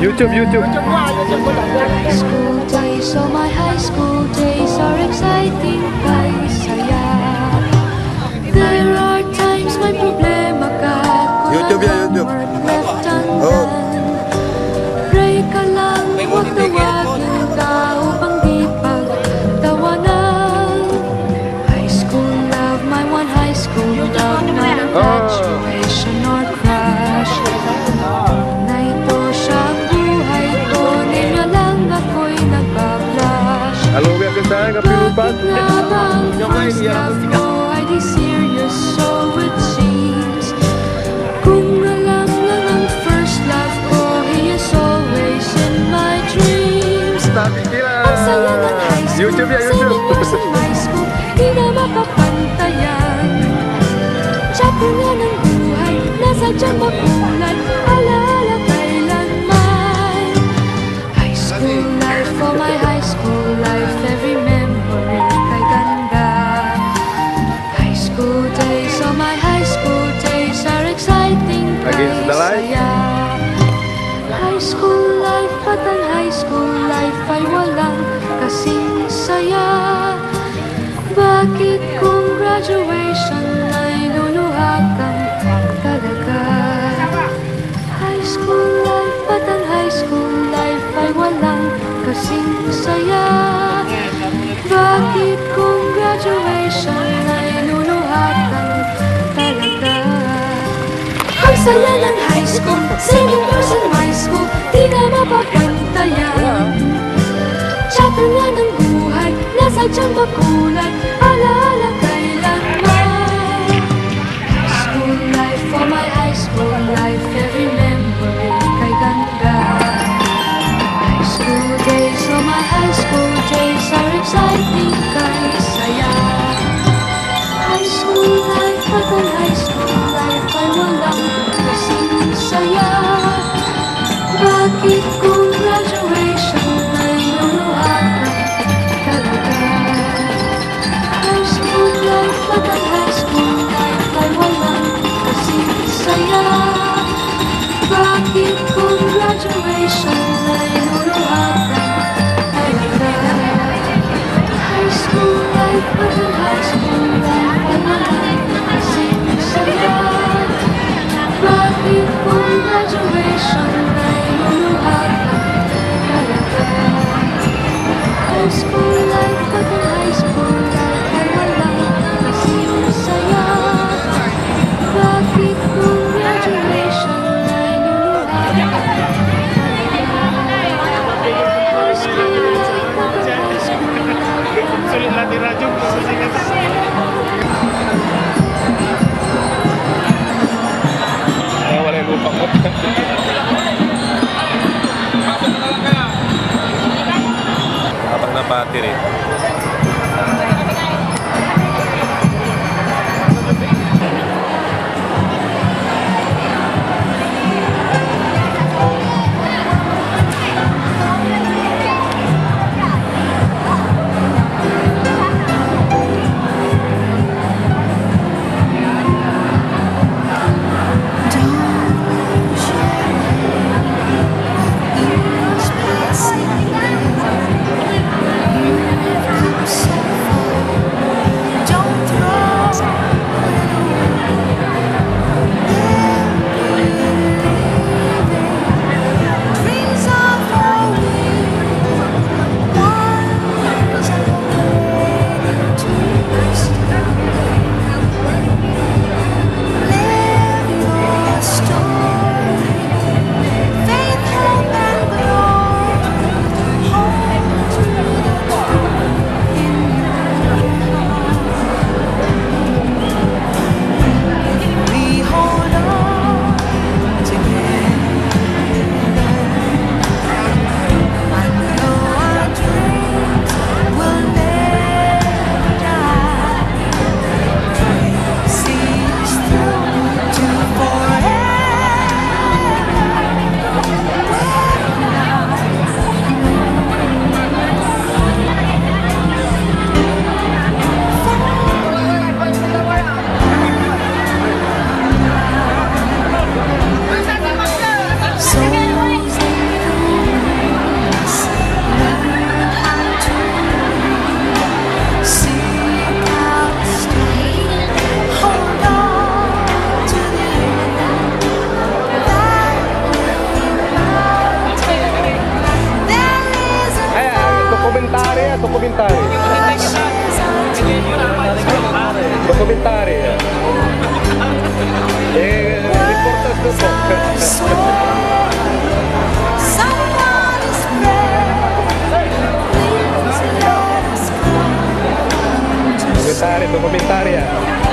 YouTube, YouTube. High school days, oh my high school days are exciting, kay saya. There are times may problema ka, YouTube yan, YouTube. left undone. Pray ka lang, huwag tawagin ka upang di pagtawanan. High school love, my one high school love, not infatuation or crush. Na ito siyang buhay ko, niya lang ako'y nagbablush. Halo, biar kita kapilupan. Bakit nga ba ang first love ko ay di serious, so it seems? Kung alam lang ang first love ko, he is always in my dreams. Tapi kira. Ang saya ng high school, YouTube ya, YouTube. sa high school, di na makapantayan. Chapter nga ng buhay, nasa dyan makulay, alaala kailanman. High school life, oh my high school life, every memory kay ganda. High school days, oh my high school days are exciting, kay Against the light. saya. High school life at ang high school life ay walang kasing saya. Bakit kung graduation ay luluha kang talaga? High school life at ang high school life ay walang kasing saya. Bakit kung graduation ay luluha kang talaga? Ang saya ng high school, singing girls in my school, di na mapapantayan. Chapter nga ng buhay, nasa dyan makulay, alaala kailanman. High school life, oh my high school life, every memory kay ganda. High school days, oh my high school days are exciting, kay saya. High school life at ang high school life ay walang kasing saya. Bakit kung graduation ay luluha ka talaga? High school life at ang high school life ay walang kasing saya. Bakit kung graduation ay luluha ka talaga? High school life at ang high school life ay walang kasing saya. Bakit kung graduation ay luluha ka talaga? High school life at ang high school life ay walang kasing saya. Bakit kung graduation ay luluha ka talaga? High school life at ang high school life ay Sulit natin radyo. Wala yung lupa mo. Kapag na battery. Someone is brave. Please let us come to Komentary, dokumentarya.